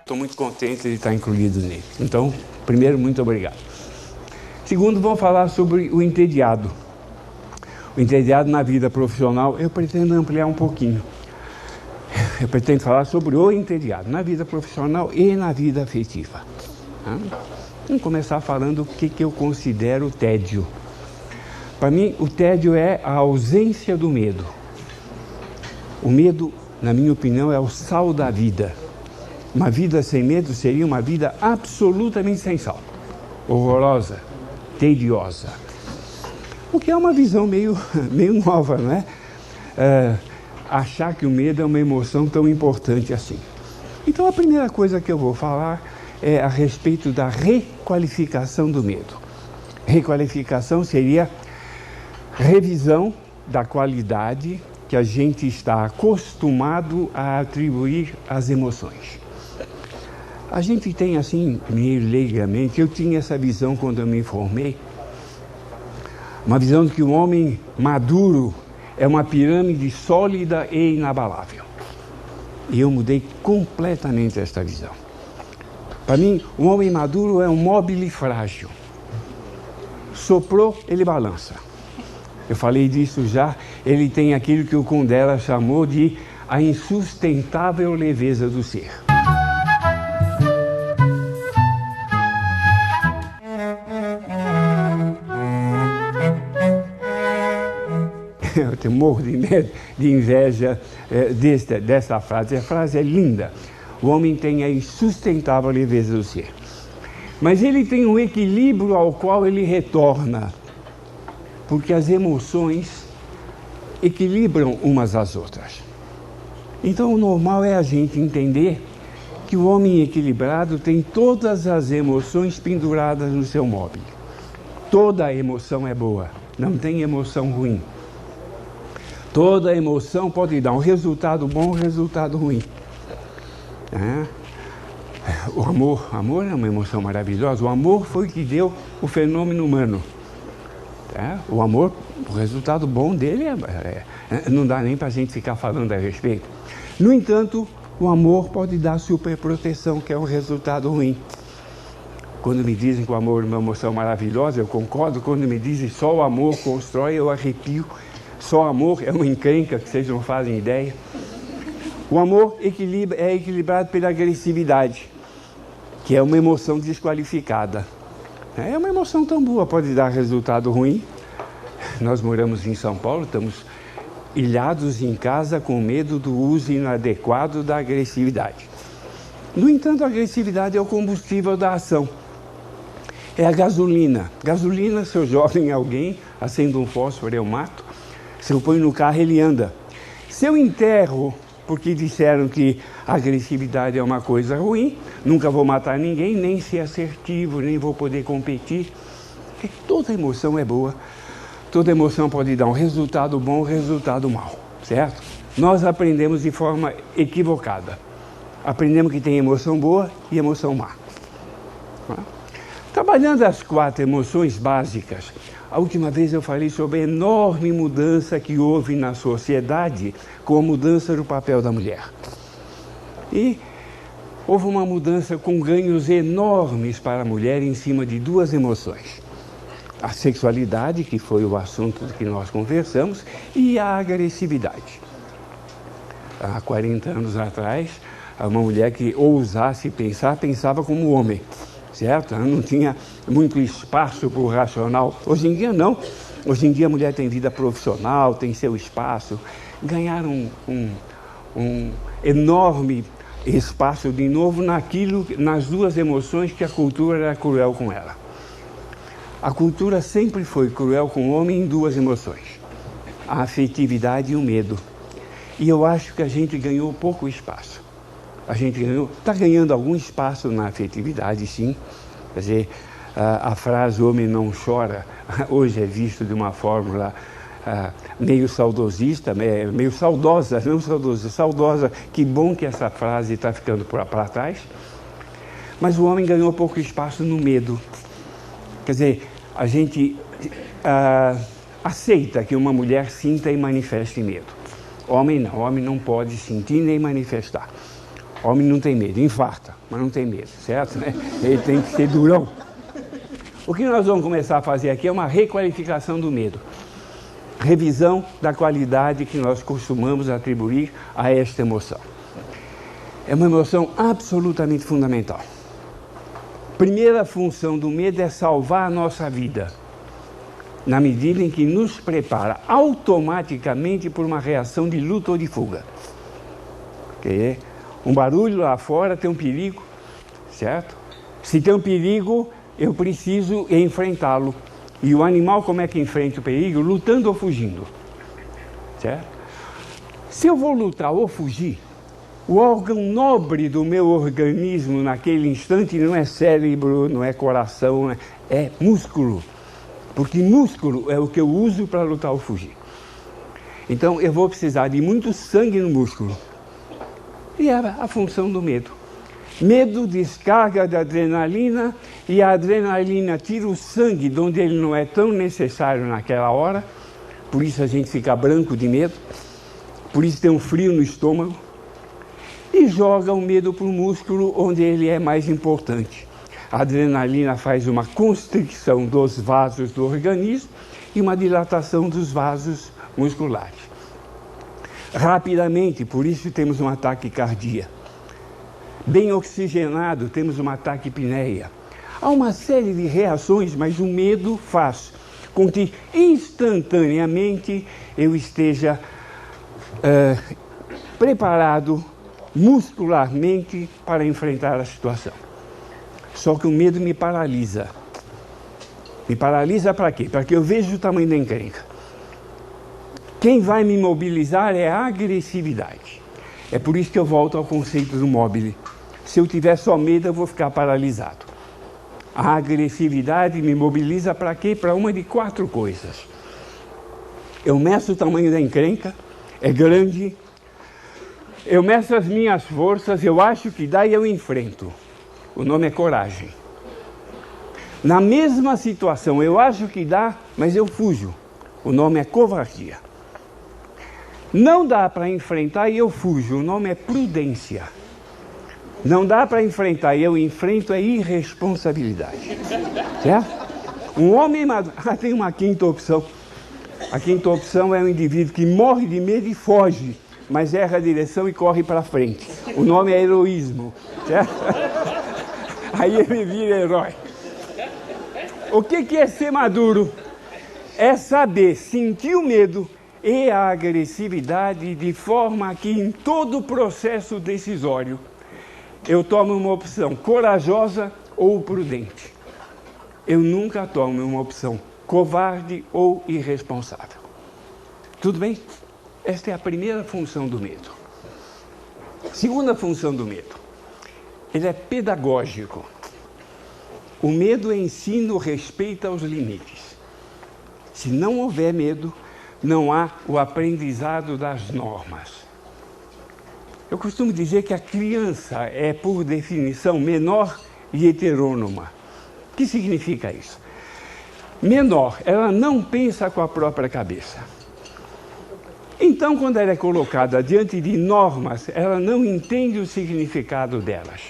Estou muito contente de estar incluído nele. Então, primeiro, muito obrigado. Segundo, vamos falar sobre o entediado. O entediado na vida profissional, eu pretendo ampliar um pouquinho. Eu pretendo falar sobre o entediado na vida profissional e na vida afetiva. Vamos começar falando o que eu considero tédio. Para mim, o tédio é a ausência do medo. O medo, na minha opinião, é o sal da vida. Uma vida sem medo seria uma vida absolutamente sem sal. Horrorosa, tediosa. O que é uma visão meio nova, não é? Achar que o medo é uma emoção tão importante assim. Então, a primeira coisa que eu vou falar é a respeito da requalificação do medo. Requalificação seria revisão da qualidade que a gente está acostumado a atribuir às emoções. A gente tem assim, meio leigamente, eu tinha essa visão quando eu me formei, uma visão de que o homem maduro é uma pirâmide sólida e inabalável. E eu mudei completamente esta visão. Para mim, o homem maduro é um mobile frágil. Soprou, ele balança. Eu falei disso já, ele tem aquilo que o Kundera chamou de a insustentável leveza do ser. Eu tenho morro de inveja dessa frase. A frase é linda. O homem tem a insustentável leveza do ser. Mas ele tem um equilíbrio ao qual ele retorna. Porque as emoções equilibram umas às outras. Então o normal é a gente entender que o homem equilibrado tem todas as emoções penduradas no seu móvel. Toda emoção é boa, não tem emoção ruim. Toda emoção pode dar um resultado bom ou um resultado ruim. O amor é uma emoção maravilhosa. O amor foi o que deu o fenômeno humano. O amor, o resultado bom dele não dá nem para a gente ficar falando a respeito. No entanto, o amor pode dar superproteção, que é um resultado ruim. Quando me dizem que o amor é uma emoção maravilhosa, eu concordo. Quando me dizem só o amor constrói, eu arrepio. Só amor é uma encrenca que vocês não fazem ideia. O amor é equilibrado pela agressividade, que é uma emoção desqualificada. É uma emoção tão boa, pode dar resultado ruim. Nós moramos em São Paulo, estamos ilhados em casa com medo do uso inadequado da agressividade. No entanto, a agressividade é o combustível da ação. É a gasolina. Gasolina, se eu jogo em alguém, acendo um fósforo, eu mato. Se eu ponho no carro, ele anda. Se eu enterro, porque disseram que a agressividade é uma coisa ruim, nunca vou matar ninguém, nem ser assertivo, nem vou poder competir. Porque toda emoção é boa. Toda emoção pode dar um resultado bom ou um resultado mau, certo? Nós aprendemos de forma equivocada. Aprendemos que tem emoção boa e emoção má. Trabalhando as 4 emoções básicas, a última vez eu falei sobre a enorme mudança que houve na sociedade com a mudança do papel da mulher. E houve uma mudança com ganhos enormes para a mulher em cima de 2 emoções. A sexualidade, que foi o assunto que nós conversamos, e a agressividade. Há 40 anos atrás, uma mulher que ousasse pensar, pensava como homem. Certo? Ela não tinha muito espaço para o racional. Hoje em dia, não. Hoje em dia, a mulher tem vida profissional, tem seu espaço. Ganharam um enorme espaço, de novo, nas 2 emoções que a cultura era cruel com ela. A cultura sempre foi cruel com o homem em 2 emoções. A afetividade e o medo. E eu acho que a gente ganhou pouco espaço. A gente está ganhando algum espaço na afetividade, sim. Quer dizer, a frase "homem não chora" hoje é visto de uma fórmula meio saudosista, meio saudosa, não saudosa, saudosa. Que bom que essa frase está ficando para trás. Mas o homem ganhou pouco espaço no medo. Quer dizer, a gente aceita que uma mulher sinta e manifeste medo. Homem não pode sentir nem manifestar. Homem não tem medo, infarta, mas não tem medo, certo? Né? Ele tem que ser durão. O que nós vamos começar a fazer aqui é uma requalificação do medo. Revisão da qualidade que nós costumamos atribuir a esta emoção. É uma emoção absolutamente fundamental. Primeira função do medo é salvar a nossa vida, na medida em que nos prepara automaticamente por uma reação de luta ou de fuga. Okay? Um barulho lá fora tem um perigo, certo? Se tem um perigo, eu preciso enfrentá-lo. E o animal, como é que enfrenta o perigo? Lutando ou fugindo, certo? Se eu vou lutar ou fugir, o órgão nobre do meu organismo naquele instante não é cérebro, não é coração, é músculo. Porque músculo é o que eu uso para lutar ou fugir. Então eu vou precisar de muito sangue no músculo. E é a função do medo. Medo descarga de adrenalina e a adrenalina tira o sangue de onde ele não é tão necessário naquela hora. Por isso a gente fica branco de medo. Por isso tem um frio no estômago. E joga o medo para o músculo onde ele é mais importante. A adrenalina faz uma constricção dos vasos do organismo e uma dilatação dos vasos musculares. Rapidamente, por isso temos um ataque cardíaco. Bem oxigenado, temos uma taquipneia. Há uma série de reações, mas o medo faz com que instantaneamente eu esteja preparado muscularmente para enfrentar a situação. Só que o medo me paralisa. Me paralisa para quê? Para que eu veja o tamanho da encrenca. Quem vai me mobilizar é a agressividade. É por isso que eu volto ao conceito do mobile. Se eu tiver só medo, eu vou ficar paralisado. A agressividade me mobiliza para quê? Para uma de 4 coisas. Eu meço o tamanho da encrenca, é grande. Eu meço as minhas forças, eu acho que dá e eu enfrento. O nome é coragem. Na mesma situação, eu acho que dá, mas eu fujo. O nome é covardia. Não dá para enfrentar e eu fujo. O nome é prudência. Não dá para enfrentar e eu enfrento é irresponsabilidade. Certo? Um homem maduro... tem uma quinta opção. A quinta opção é um indivíduo que morre de medo e foge, mas erra a direção e corre para frente. O nome é heroísmo. Certo? Aí ele vira herói. O que é ser maduro? É saber sentir o medo e a agressividade de forma que em todo o processo decisório eu tomo uma opção corajosa ou prudente. Eu nunca tomo uma opção covarde ou irresponsável. Tudo bem? Esta é a primeira função do medo. Segunda função do medo. Ele é pedagógico. O medo ensina o respeito aos limites. Se não houver medo, não há o aprendizado das normas. Eu costumo dizer que a criança é, por definição, menor e heterônoma. O que significa isso? Menor, ela não pensa com a própria cabeça. Então, quando ela é colocada diante de normas, ela não entende o significado delas.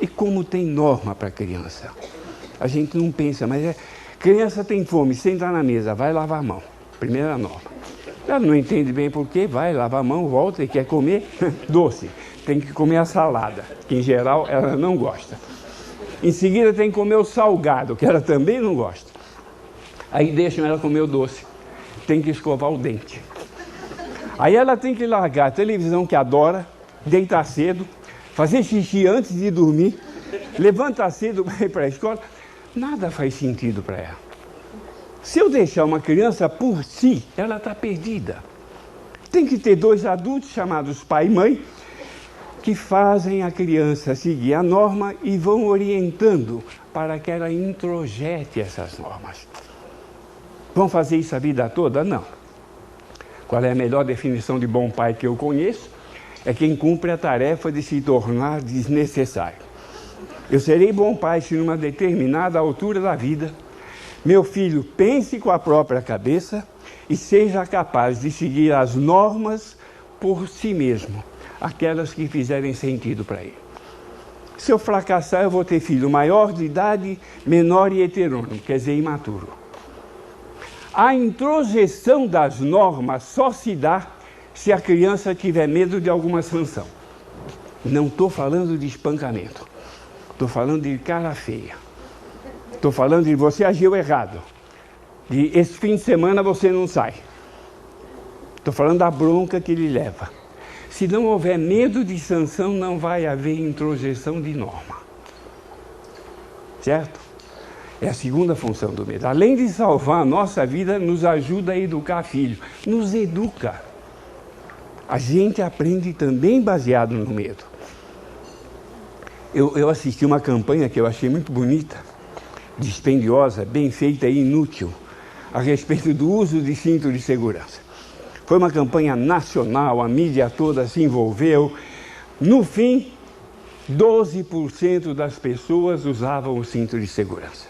E como tem norma para criança? A gente não pensa, mas criança tem fome, senta na mesa, vai lavar a mão. Primeira norma. Ela não entende bem por quê, vai lavar a mão, volta e quer comer doce. Tem que comer a salada, que em geral ela não gosta. Em seguida tem que comer o salgado, que ela também não gosta. Aí deixam ela comer o doce. Tem que escovar o dente. Aí ela tem que largar a televisão que adora, deitar cedo, fazer xixi antes de dormir, levantar cedo para ir para a escola. Nada faz sentido para ela. Se eu deixar uma criança por si, ela está perdida. Tem que ter 2 adultos chamados pai e mãe, que fazem a criança seguir a norma e vão orientando para que ela introjete essas normas. Vão fazer isso a vida toda? Não. Qual é a melhor definição de bom pai que eu conheço? É quem cumpre a tarefa de se tornar desnecessário. Eu serei bom pai se numa determinada altura da vida Meu filho, pense com a própria cabeça e seja capaz de seguir as normas por si mesmo, aquelas que fizerem sentido para ele. Se eu fracassar, eu vou ter filho maior de idade, menor e heterônimo, quer dizer, imaturo. A introjeção das normas só se dá se a criança tiver medo de alguma sanção. Não estou falando de espancamento, estou falando de cara feia. Estou falando de você agiu errado, de esse fim de semana você não sai. Estou falando da bronca que ele leva. Se não houver medo de sanção, não vai haver introjeção de norma. Certo? É a segunda função do medo. Além de salvar a nossa vida, nos ajuda a educar filhos. Nos educa. A gente aprende também baseado no medo. Eu assisti uma campanha que eu achei muito bonita, dispendiosa, bem feita e inútil, a respeito do uso de cinto de segurança. Foi uma campanha nacional, a mídia toda se envolveu. No fim, 12% das pessoas usavam o cinto de segurança.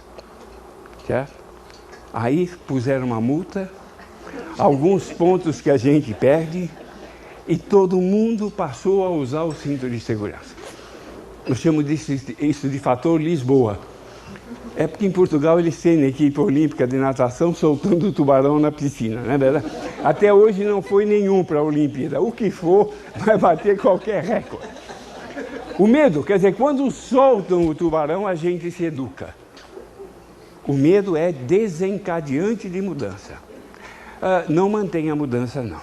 Certo? Aí puseram uma multa, alguns pontos que a gente perde, e todo mundo passou a usar o cinto de segurança. Eu chamo isso de fator Lisboa. É porque em Portugal eles têm a equipe olímpica de natação soltando o tubarão na piscina, não é verdade? Até hoje não foi nenhum para a Olimpíada. O que for, vai bater qualquer recorde. O medo, quer dizer, quando soltam o tubarão, a gente se educa. O medo é desencadeante de mudança. Não mantém a mudança, não.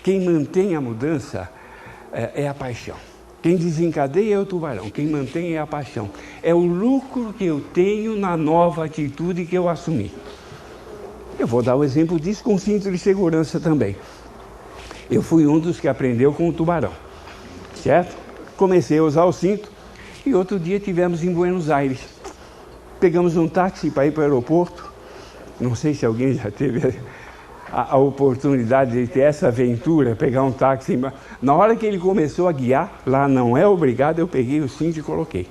Quem mantém a mudança é a paixão. Quem desencadeia é o tubarão, quem mantém é a paixão. É o lucro que eu tenho na nova atitude que eu assumi. Eu vou dar o exemplo disso com o cinto de segurança também. Eu fui um dos que aprendeu com o tubarão, certo? Comecei a usar o cinto e outro dia tivemos em Buenos Aires. Pegamos um táxi para ir para o aeroporto. Não sei se alguém já teve a oportunidade de ter essa aventura, pegar um táxi. Na hora que ele começou a guiar, lá não é obrigado, eu peguei o cinto e coloquei.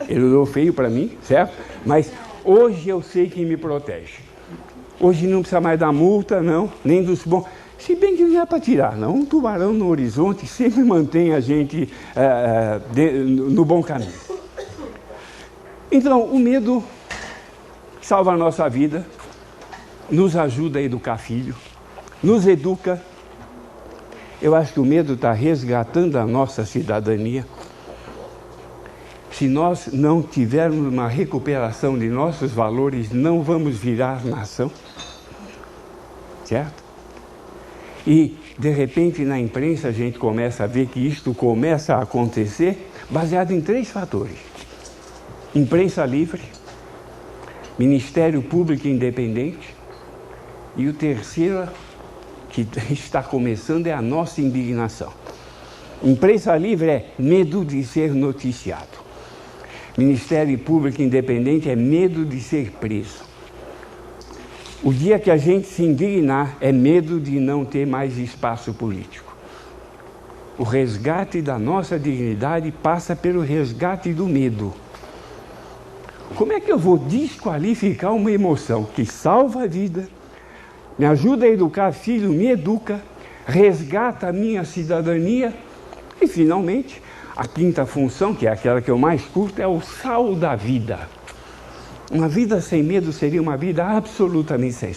Ele olhou feio para mim, certo? Mas hoje eu sei que me protege. Hoje não precisa mais da multa, não, nem dos bons. Se bem que não é para tirar, não. Um tubarão no horizonte sempre mantém a gente no bom caminho. Então, o medo salva a nossa vida, nos ajuda a educar filho, nos educa. Eu acho que o medo está resgatando a nossa cidadania. Se nós não tivermos uma recuperação de nossos valores, não vamos virar nação. Certo? E, de repente, na imprensa a gente começa a ver que isto começa a acontecer baseado em 3 fatores. Imprensa livre, Ministério Público Independente, e o terceiro que está começando é a nossa indignação. Imprensa livre é medo de ser noticiado. Ministério Público Independente é medo de ser preso. O dia que a gente se indignar é medo de não ter mais espaço político. O resgate da nossa dignidade passa pelo resgate do medo. Como é que eu vou desqualificar uma emoção que salva a vida, me ajuda a educar filho, me educa, resgata a minha cidadania e, finalmente, a 5ª função, que é aquela que eu mais curto, é o sal da vida. Uma vida sem medo seria uma vida absolutamente sem